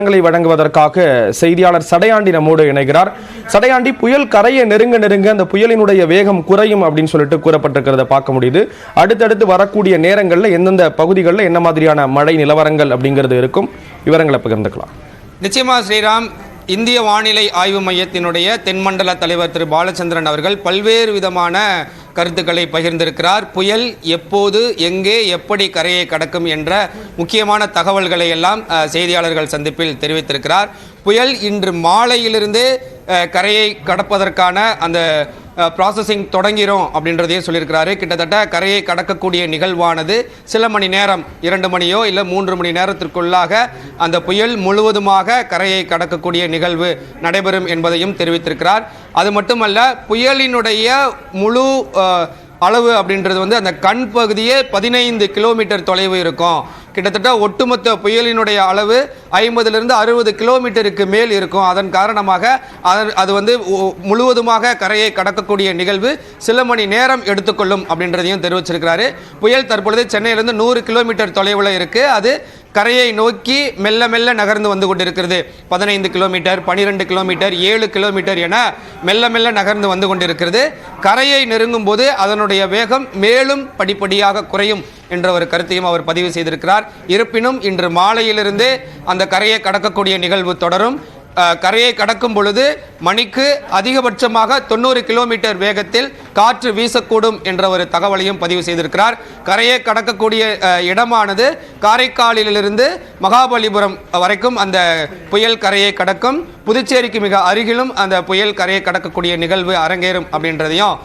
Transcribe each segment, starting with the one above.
வழங்குவதற்காக செய்தியாளர் சடையாண்டி நம்மோடு இணைகிறார். சடையாண்டி, புயல் கரையை நெருங்க நெருங்க அந்த புயலினுடைய வேகம் குறையும் அப்படின்னு சொல்லிட்டு கூறப்பட்டிருக்கிறத பார்க்க முடியுது. அடுத்தடுத்து வரக்கூடிய நேரங்களில் எந்தெந்த பகுதிகளில் என்ன மாதிரியான மழை நிலவரங்கள் அப்படிங்கிறது இருக்கும், விவரங்களை பகிர்ந்துக்கலாம். நிச்சயமா ஸ்ரீராம், இந்திய வானிலை ஆய்வு மையத்தினுடைய தென்மண்டல தலைவர் திரு பாலச்சந்திரன் அவர்கள் பல்வேறு விதமான கருத்துக்களை பகிர்ந்திருக்கிறார். புயல் எப்போது, எங்கே, எப்படி கரையை கடக்கும் என்ற முக்கியமான தகவல்களை எல்லாம் செய்தியாளர்கள் சந்திப்பில் தெரிவித்திருக்கிறார். புயல் இன்று மாலையிலிருந்தே கரையை கடப்பதற்கான அந்த ப்ராசஸிங் தொடங்கிறோம் அப்படின்றதையும் சொல்லியிருக்கிறாரு. கிட்டத்தட்ட கரையை கடக்கக்கூடிய நிகழ்வானது சில மணி நேரம், 2 மணியோ இல்லை 3 மணி நேரத்திற்குள்ளாக அந்த புயல் முழுவதுமாக கரையை கடக்கக்கூடிய நிகழ்வு நடைபெறும் என்பதையும் தெரிவித்திருக்கிறார். அது மட்டுமல்ல, புயலினுடைய முழு அளவு அப்படின்றது அந்த கண் பகுதியே 15 கிலோமீட்டர் தொலைவு இருக்கும். கிட்டத்தட்ட ஒட்டுமொத்த புயலினுடைய அளவு 50லிருந்து 60 கிலோமீட்டருக்கு மேல் இருக்கும். அதன் காரணமாக அது முழுவதுமாக கரையை கடக்கக்கூடிய நிகழ்வு சில மணி நேரம் எடுத்துக்கொள்ளும் அப்படின்றதையும் தெரிவிச்சிருக்கிறாரு. புயல் தற்பொழுது சென்னையிலிருந்து 100 கிலோமீட்டர் தொலைவில் இருக்கு. அது கரையை நோக்கி மெல்ல மெல்ல நகர்ந்து வந்து கொண்டிருக்கிறது. 15 கிலோமீட்டர், 12 கிலோமீட்டர், 7 கிலோமீட்டர் என மெல்ல மெல்ல நகர்ந்து வந்து கொண்டிருக்கிறது. கரையை நெருங்கும் போது அதனுடைய வேகம் மேலும் படிப்படியாக குறையும் என்ற ஒரு கருத்தையும் அவர் பதிவு செய்திருக்கிறார். இருப்பினும் இன்று மாலையிலிருந்தே அந்த கரையை கடக்கக்கூடிய நிகழ்வு தொடரும். கரையை கடக்கும் பொழுது மணிக்கு அதிகபட்சமாக 90 கிலோமீட்டர் வேகத்தில் காற்று வீசக்கூடும் என்ற ஒரு தகவலையும் பதிவு செய்திருக்கிறார். கரையை கடக்கக்கூடிய இடமானது காரைக்காலிலிருந்து மகாபலிபுரம் வரைக்கும் அந்த புயல் கரையை கடக்கும். புதுச்சேரிக்கு மிக அருகிலும் அந்த புயல் கரையை கடக்கக்கூடிய நிகழ்வு அரங்கேறும் அப்படின்றதையும்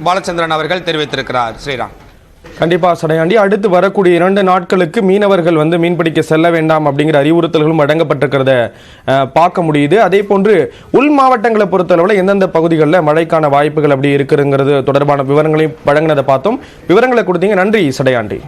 பாலச்சந்திரன் அவர்கள் தெரிவித்திருக்கிறார். ஸ்ரீராம், கண்டிப்பா சடையாண்டி, அடுத்து வரக்கூடிய 2 நாட்களுக்கு மீனவர்கள் மீன்பிடிக்க செல்ல வேண்டாம் அப்படிங்கிற அறிவுறுத்தல்களும் வழங்கப்பட்டிருக்கிறத பார்க்க முடியுது. அதே போன்று உள் மாவட்டங்களை பொறுத்தளவில் எந்தெந்த பகுதிகளில் மழைக்கான வாய்ப்புகள் அப்படி இருக்குங்கிறது தொடர்பான விவரங்களையும் வழங்கினதை பார்த்தோம். விவரங்களை கொடுத்தீங்க, நன்றி சடையாண்டி.